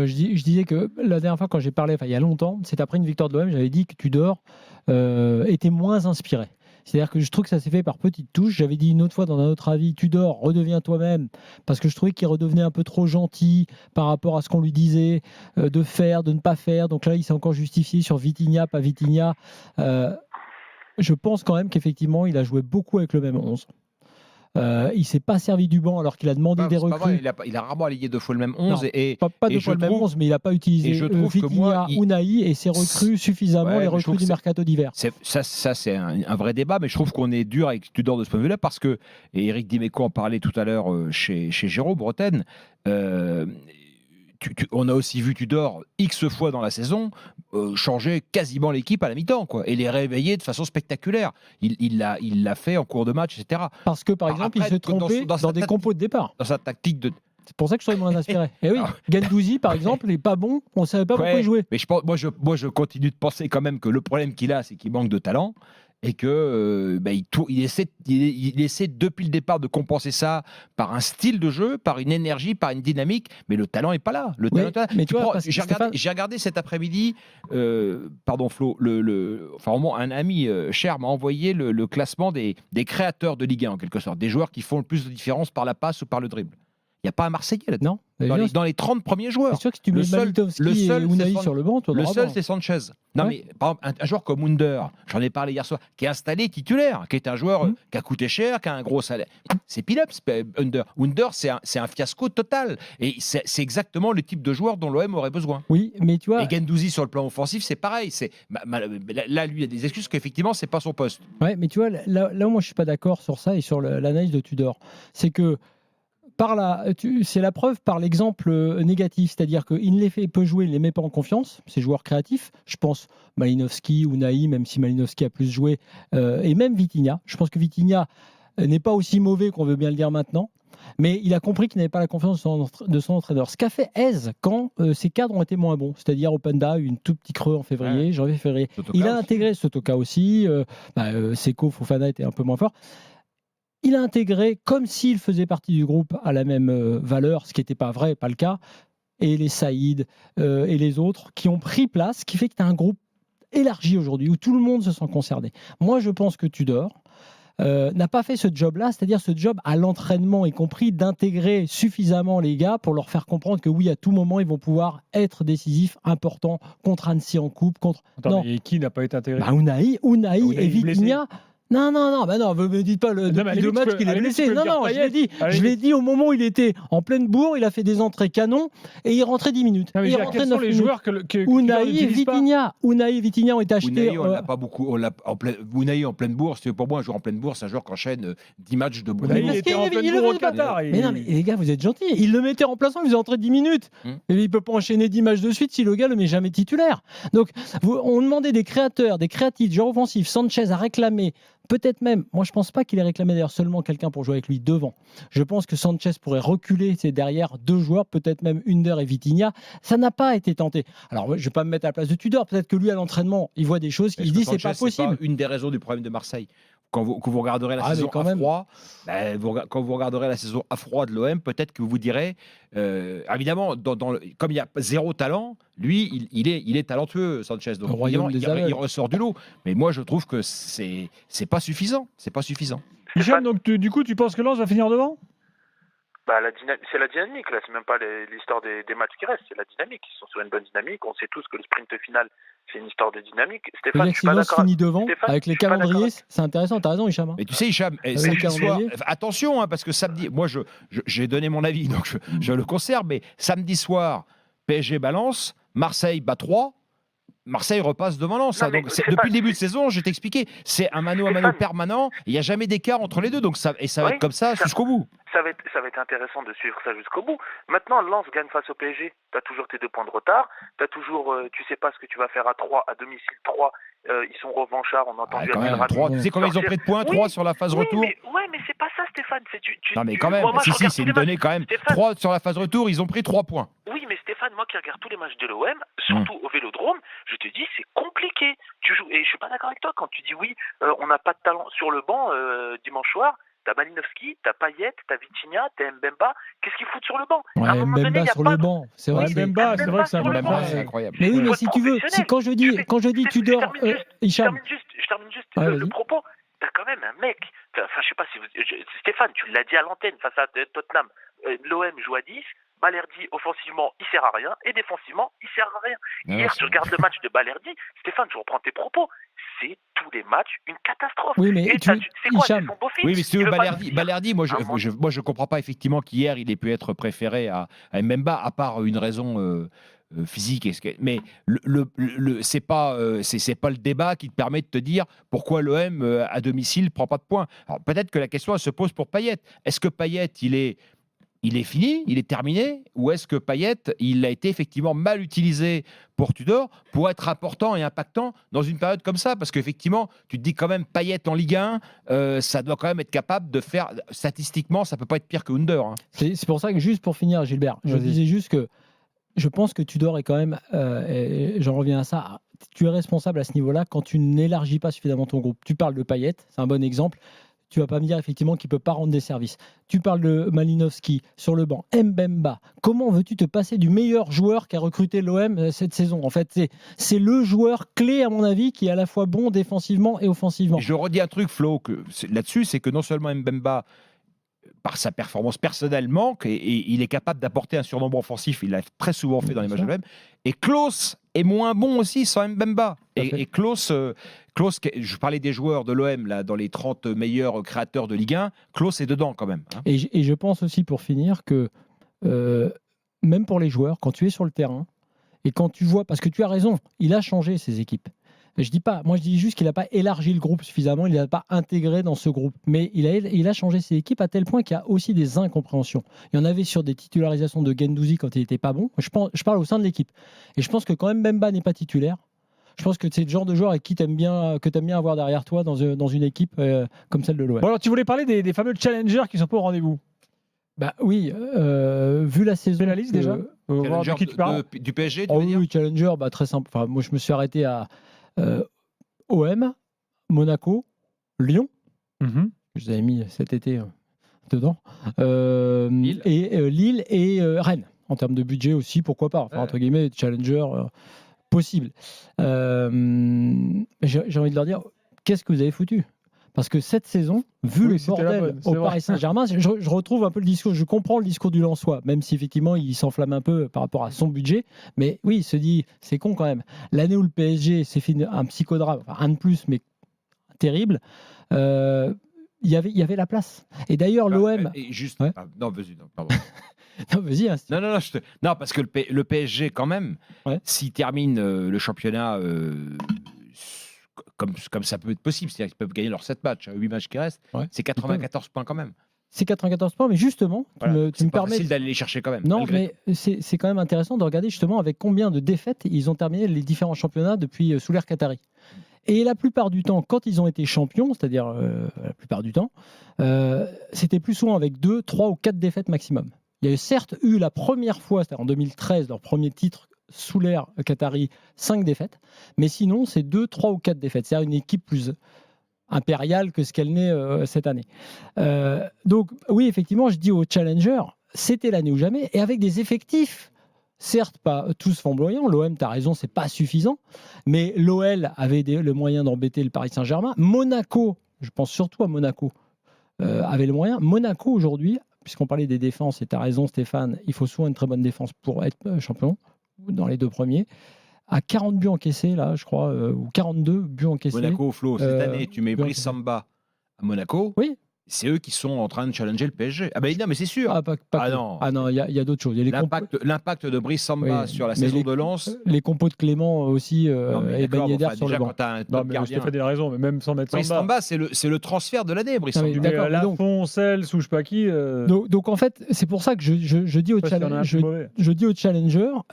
je disais que la dernière fois quand j'ai parlé, il y a longtemps, c'est après une victoire de l'OM, j'avais dit que Tudor était moins inspiré. C'est-à-dire que je trouve que ça s'est fait par petites touches. J'avais dit une autre fois dans un autre avis, Tudor, redeviens toi-même, parce que je trouvais qu'il redevenait un peu trop gentil par rapport à ce qu'on lui disait, de faire, de ne pas faire. Donc là, il s'est encore justifié sur Vitinha, pas Vitinha. Je pense quand même qu'effectivement, il a joué beaucoup avec le même 11. Il ne s'est pas servi du banc alors qu'il a demandé des C'est pas vrai, recrues. il a rarement aligné 2 fois le même 11. Non, Et pas deux et fois je le même trouve 11, mais il n'a pas utilisé je trouve que moi, Vitinha, Unai et ses recrues suffisamment, ouais, les mais je trouve recrues du que mercato d'hiver. ça c'est un vrai débat, mais je trouve qu'on est dur avec Tudor de ce point de vue-là parce que, et Eric Dimeco en parlait tout à l'heure chez Géraud Bretagne, on a aussi vu Tudor X fois dans la saison changer quasiment l'équipe à la mi-temps, quoi, et les réveiller de façon spectaculaire. Il l'a fait en cours de match, etc. Parce que, par exemple, Après, il se trompait dans des compos de départ. dans sa tactique de... C'est pour ça que je suis moins inspiré. Et oui, Alors, Gendouzi, par exemple, n'est pas bon. On ne savait pas pourquoi il jouait. mais moi, je continue de penser quand même que le problème qu'il a, c'est qu'il manque de talent et que il essaie depuis le départ de compenser ça par un style de jeu, par une énergie, par une dynamique, mais le talent est pas là. Le talent est pas là. Mais tu vois, J'ai regardé cet après-midi, pardon Flo, enfin vraiment un ami cher m'a envoyé le classement des créateurs de Ligue 1 en quelque sorte, des joueurs qui font le plus de différence par la passe ou par le dribble. Il n'y a pas un Marseillais là-dedans. Dans les 30 premiers joueurs. C'est sûr que si tu mets Malitovski et Unai sur le banc, le seul, c'est Sanchez. Non, mais par exemple, un joueur comme Under, j'en ai parlé hier soir, qui est installé titulaire, qui est un joueur qui a coûté cher, qui a un gros salaire. C'est Phillips, Under. Under, c'est un fiasco total. Et c'est exactement le type de joueur dont l'OM aurait besoin. Oui, mais tu vois. Et Gendouzi, sur le plan offensif, c'est pareil. Là, lui, il a des excuses qu'effectivement, c'est pas son poste. Ouais, mais tu vois, là où moi, je suis pas d'accord sur ça et sur l'analyse de Tudor. C'est que c'est la preuve par l'exemple négatif, c'est-à-dire qu'il peut jouer, il ne les met pas en confiance, ces joueurs créatifs. Je pense Malinowski ou Naïm, même si Malinowski a plus joué, et même Vitinha. Je pense que Vitinha n'est pas aussi mauvais qu'on veut bien le dire maintenant, mais il a compris qu'il n'avait pas la confiance de son entraîneur. Ce qu'a fait Hez quand ses cadres ont été moins bons, c'est-à-dire Openda, une tout petit creux en février, janvier-février. Il a intégré Sotoka aussi, Seko, Fofana était un peu moins fort. Il a intégré comme s'il faisait partie du groupe à la même valeur, ce qui n'était pas vrai, pas le cas, et les Saïd et les autres qui ont pris place, ce qui fait que tu as un groupe élargi aujourd'hui où tout le monde se sent concerné. Moi, je pense que Tudor n'a pas fait ce job-là, c'est-à-dire ce job à l'entraînement, y compris d'intégrer suffisamment les gars pour leur faire comprendre que oui, à tout moment, ils vont pouvoir être décisifs, importants, contre Annecy en coupe. Attends, mais qui n'a pas été intégré? Unai et Vitinha. Non, ne me dites pas le match qu'il est blessé. Non, je l'ai dit au moment où il était en pleine bourre, il a fait des entrées canons et il rentrait 10 minutes. Non, mais il quels sont les joueurs que Unai et Vitinha ont été achetés. Unai, on l'a pas beaucoup. Unai en pleine bourse, pour moi, un joueur en pleine bourse, c'est un joueur qui enchaîne 10 matchs de bourse. Il était en pleine bourse au Qatar. Mais non, mais les gars, vous êtes gentils. Il le mettait remplaçant, il faisait entrer 10 minutes. Et il peut pas enchaîner 10 matchs de suite si le gars le met jamais titulaire. Donc, on demandait des créateurs, des créatifs, joueurs offensifs. Sanchez a réclamé. Peut-être même, moi je pense pas qu'il ait réclamé d'ailleurs seulement quelqu'un pour jouer avec lui devant. Je pense que Sanchez pourrait reculer, c'est derrière deux joueurs, peut-être même Under et Vitinha. Ça n'a pas été tenté. Alors je vais pas me mettre à la place de Tudor, peut-être que lui à l'entraînement, il voit des choses qu'il se dit c'est pas possible. C'est pas une des raisons du problème de Marseille. Quand vous regarderez la saison à froid, quand vous regarderez la saison à froid de l'OM, peut-être que vous vous direz, évidemment, comme il y a zéro talent, lui, il est talentueux, Sanchez. Donc évidemment, il ressort du lot. Mais moi, je trouve que c'est pas suffisant. C'est pas suffisant. Hicham, donc du coup, tu penses que Lens va finir devant? C'est la dynamique, là. C'est même pas l'histoire des matchs qui restent, c'est la dynamique. Ils sont sur une bonne dynamique. On sait tous que le sprint final, c'est une histoire de dynamique. Stéphane, je suis pas d'accord. Finit devant, avec les calendriers, c'est intéressant. T'as raison, Hicham. Mais tu sais, Hicham, attention, parce que samedi, moi, j'ai donné mon avis, donc je le conserve, mais samedi soir, PSG balance, Marseille bat 3. Marseille repasse devant Lens. Donc, depuis le début de saison, je t'expliquais, c'est un mano à mano permanent. Il n'y a jamais d'écart entre les deux. Donc ça va être comme ça jusqu'au bout. Ça va être intéressant de suivre ça jusqu'au bout. Maintenant, Lens gagne face au PSG. Tu as toujours tes 2 points de retard. Tu as toujours, tu sais pas ce que tu vas faire à 3, à domicile 3. Ils sont revanchards. On entend quand même, 3. Tu sais combien ils ont pris de points? 3 sur la phase retour. Mais c'est pas ça, Stéphane. Non, mais quand même, c'est une donnée quand même. 3 sur la phase retour, ils ont pris 3 points. Oui, mais Stéphane, moi qui regarde tous les matchs de l'OM, surtout au Vélodrome, je te dis, c'est compliqué. Tu joues, et je suis pas d'accord avec toi quand tu dis oui, on n'a pas de talent sur le banc dimanche soir. T'as Malinowski, t'as Payet, t'as Vitinha, t'as Mbemba. Qu'est-ce qu'ils foutent sur le banc? Ouais, À un moment donné, Mbemba y a sur pas le de- banc, c'est vrai. Ouais, que Mbemba, c'est vrai que c'est un sur le bon banc. point. C'est incroyable. Mais oui, mais Faut si être tu veux, professionnel. quand je dis tu dors, Hicham. Je termine juste Ouais, le vas-y. propos. T'as quand même un mec. Enfin, je sais pas si Stéphane, tu l'as dit à l'antenne face à Tottenham. L'OM joue à 10. Balerdi, offensivement, il sert à rien. Et défensivement, il sert à rien. Non, Hier, c'est- tu regardes le match de Balerdi. Stéphane, je reprends tes propos. C'est tous les matchs une catastrophe. Oui, mais Et tu- c'est quoi, Hicham. c'est son beau-fils? Oui, mais si tu Il veux, veut pas Balerdi, le dire. Balerdi, moi, je comprends pas effectivement qu'hier, il ait pu être préféré à Mbemba, à part une raison physique. Mais c'est pas le débat qui te permet de te dire pourquoi l'OM à domicile prend pas de points. Alors peut-être que la question elle se pose pour Payet. Est-ce que Payet il est fini, il est terminé, ou est-ce que Payet il a été effectivement mal utilisé pour Tudor pour être important et impactant dans une période comme ça? Parce qu'effectivement, tu te dis quand même Payet en Ligue 1, ça doit quand même être capable de faire statistiquement, ça peut pas être pire que Under. Hein. C'est pour ça que, juste pour finir, Gilbert, je Vas-y. disais juste que je pense que Tudor est quand même, et j'en reviens à ça, tu es responsable à ce niveau-là quand tu n'élargis pas suffisamment ton groupe. Tu parles de Payet, c'est un bon exemple. Tu vas pas me dire effectivement qu'il peut pas rendre des services. Tu parles de Malinowski sur le banc, Mbemba. Comment veux-tu te passer du meilleur joueur qu'a recruté l'OM cette saison? En fait, c'est le joueur clé, à mon avis, qui est à la fois bon défensivement et offensivement. Et je redis un truc, Flo, là-dessus, c'est que non seulement Mbemba, par sa performance personnellement, et il est capable d'apporter un surnombre offensif, il l'a très souvent fait dans les matchs de l'OM, et Klose est moins bon aussi sans Mbemba. Et Klose, je parlais des joueurs de l'OM là, dans les 30 meilleurs créateurs de Ligue 1, Klose est dedans quand même. Hein. Et je pense aussi, pour finir, que même pour les joueurs, quand tu es sur le terrain, et quand tu vois, parce que tu as raison, il a changé ses équipes. Je dis juste qu'il n'a pas élargi le groupe suffisamment, il n'a pas intégré dans ce groupe. Mais il a changé ses équipes à tel point qu'il y a aussi des incompréhensions. Il y en avait sur des titularisations de Guendouzi quand il n'était pas bon. Je parle au sein de l'équipe. Et je pense que quand même Mbemba n'est pas titulaire, je pense que c'est le genre de joueur avec qui que tu aimes bien avoir derrière toi dans une équipe comme celle de l'OM. Bon, alors, tu voulais parler des fameux challengers qui sont pas au rendez-vous. Bah oui, vu la saison. Tu fais la liste déjà voir de qui tu parles. Du PSG, tu Oh veux dire oui, Challenger, très simple. Enfin, moi, je me suis arrêté à OM, Monaco, Lyon. Mhm. Je les avais mis cet été dedans. Lille. Et Lille et Rennes. En termes de budget aussi, pourquoi pas. Enfin, entre guillemets, Challenger possible. J'ai envie de leur dire, qu'est-ce que vous avez foutu? Parce que cette saison, vu le bordel au Paris Saint-Germain, je retrouve un peu le discours, je comprends le discours du Lensois, même si effectivement il s'enflamme un peu par rapport à son budget, mais oui, il se dit, c'est con quand même. L'année où le PSG s'est fait un psychodrame, enfin un de plus, mais terrible, il y avait la place. Et d'ailleurs, l'OM... Juste... Ouais. Non, vas-y, non, pardon. Non, vas-y. Hein, non, parce que le PSG, quand même, ouais. s'il termine le championnat comme ça peut être possible, c'est-à-dire qu'ils peuvent gagner leurs 7 matchs, 8 matchs qui restent, ouais. c'est 94 points quand même. C'est 94 points, mais justement, voilà. tu me permets... C'est facile d'aller les chercher quand même. Non, mais c'est quand même intéressant de regarder justement avec combien de défaites ils ont terminé les différents championnats depuis sous l'ère qatari. Et la plupart du temps, quand ils ont été champions, c'est-à-dire la plupart du temps, c'était plus souvent avec 2, 3 ou 4 défaites maximum. Il y a certes eu la première fois, c'est-à-dire en 2013, leur premier titre sous l'ère qatari, 5 défaites, mais sinon c'est 2, 3 ou 4 défaites. C'est-à-dire une équipe plus impériale que ce qu'elle n'est cette année. Donc oui, effectivement, je dis aux challengers, c'était l'année ou jamais, et avec des effectifs, certes pas tous flamboyants, l'OM, tu as raison, c'est pas suffisant, mais l'OL avait le moyen d'embêter le Paris Saint-Germain. Monaco, je pense surtout à Monaco, avait le moyen. Monaco aujourd'hui, puisqu'on parlait des défenses, et tu as raison Stéphane, il faut souvent une très bonne défense pour être champion, dans les 2 premiers, à 40 buts encaissés, là, je crois, ou 42 buts encaissés. Monaco, Flo, cette année, tu mets Brice Samba à Monaco. Oui. C'est eux qui sont en train de challenger le PSG. Ah ben non, mais c'est sûr. Non, il y a d'autres choses. L'impact de Brice Samba sur la saison de Lens. Les compos de Clément aussi et Ben Yedder sur le banc. Stéphane a raison, mais même sans mettre Brice Samba, c'est le transfert de l'année, Brice Samba. Mais Lafont, Cels, ou je sais pas qui. Donc en fait, c'est pour ça que je dis aux challengers,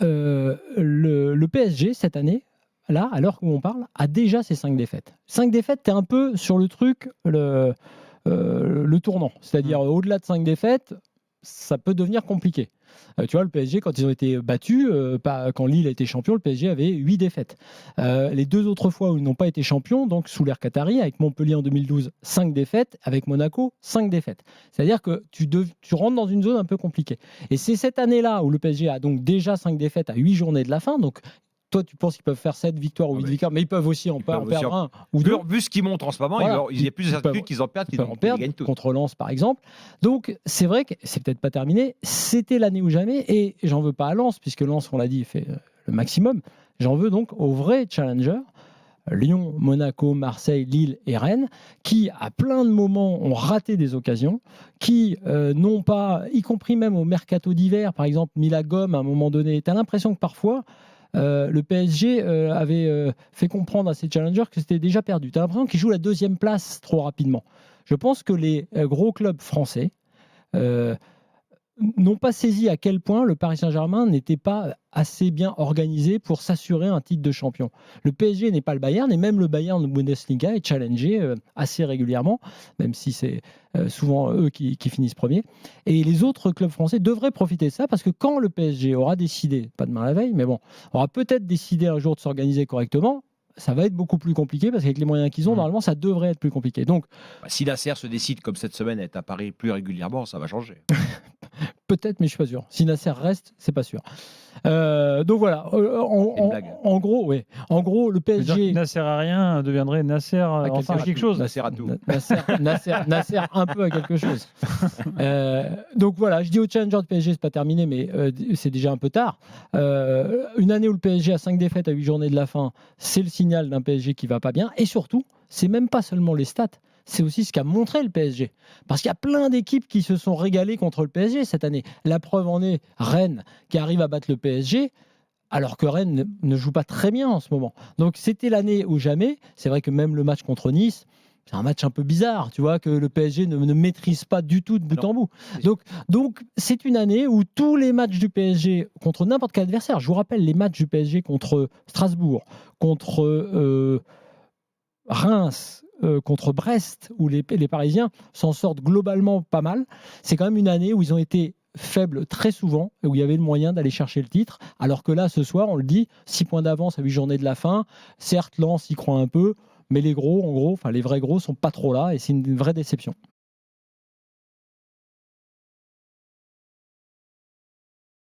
le PSG cette année, là, à l'heure où on parle, a déjà ses 5 défaites. 5 défaites, t'es un peu sur le truc, le tournant. C'est-à-dire, au-delà de 5 défaites, ça peut devenir compliqué. Tu vois, le PSG, quand ils ont été battus, quand Lille a été champion, le PSG avait 8 défaites. Les 2 autres fois où ils n'ont pas été champions, donc sous l'ère Qatari, avec Montpellier en 2012, 5 défaites, avec Monaco, 5 défaites. C'est-à-dire que tu rentres dans une zone un peu compliquée. Et c'est cette année-là où le PSG a donc déjà 5 défaites à 8 journées de la fin, donc toi, tu penses qu'ils peuvent faire 7 victoires ou 8 victoires, mais ils peuvent aussi en perdre un ou deux. Vu ce qu'ils montrent en ce moment, voilà. Il y a plus de certitude qu'ils en perdent qu'ils gagnent tout. Contre Lens, par exemple. Donc, c'est vrai que c'est peut-être pas terminé. C'était l'année ou jamais. Et j'en veux pas à Lens, puisque Lens, on l'a dit, fait le maximum. J'en veux donc aux vrais challengers. Lyon, Monaco, Marseille, Lille et Rennes, qui à plein de moments ont raté des occasions, qui n'ont pas, y compris même au mercato d'hiver, par exemple, mis la gomme à un moment donné. Tu as l'impression que parfois, le PSG avait fait comprendre à ses challengers que c'était déjà perdu. Tu as l'impression qu'ils jouent la 2e place trop rapidement. Je pense que les gros clubs français n'ont pas saisi à quel point le Paris Saint-Germain n'était pas assez bien organisé pour s'assurer un titre de champion. Le PSG n'est pas le Bayern, et même le Bayern de Bundesliga est challengé assez régulièrement, même si c'est souvent eux qui finissent premiers. Et les autres clubs français devraient profiter de ça, parce que quand le PSG aura décidé, pas demain la veille, mais bon, aura peut-être décidé un jour de s'organiser correctement, ça va être beaucoup plus compliqué, parce qu'avec les moyens qu'ils ont, normalement, ça devrait être plus compliqué. Donc, si la Nasser se décide, comme cette semaine, à être à Paris plus régulièrement, ça va changer. Peut-être, mais je suis pas sûr. Si Nasser reste, c'est pas sûr. Donc voilà. En gros, ouais. En gros, le PSG. Nasser à rien deviendrait Nasser à quelque chose. Nasser à tout. Nasser un peu à quelque chose. Donc voilà, je dis au challenger de PSG, c'est pas terminé, mais c'est déjà un peu tard. Une année où le PSG a 5 défaites à 8 journées de la fin, c'est le signal d'un PSG qui va pas bien. Et surtout, c'est même pas seulement les stats. C'est aussi ce qu'a montré le PSG. Parce qu'il y a plein d'équipes qui se sont régalées contre le PSG cette année. La preuve en est Rennes qui arrive à battre le PSG, alors que Rennes ne joue pas très bien en ce moment. Donc c'était l'année ou jamais. C'est vrai que même le match contre Nice, c'est un match un peu bizarre, tu vois, que le PSG ne maîtrise pas du tout de bout en bout. Donc c'est une année où tous les matchs du PSG contre n'importe quel adversaire, je vous rappelle les matchs du PSG contre Strasbourg, contre Reims, contre Brest, où les Parisiens s'en sortent globalement pas mal. C'est quand même une année où ils ont été faibles très souvent et où il y avait le moyen d'aller chercher le titre. Alors que là, ce soir, on le dit, 6 points d'avance à 8 journées de la fin. Certes, Lens y croit un peu, mais les gros, en gros, enfin les vrais gros, sont pas trop là et c'est une vraie déception.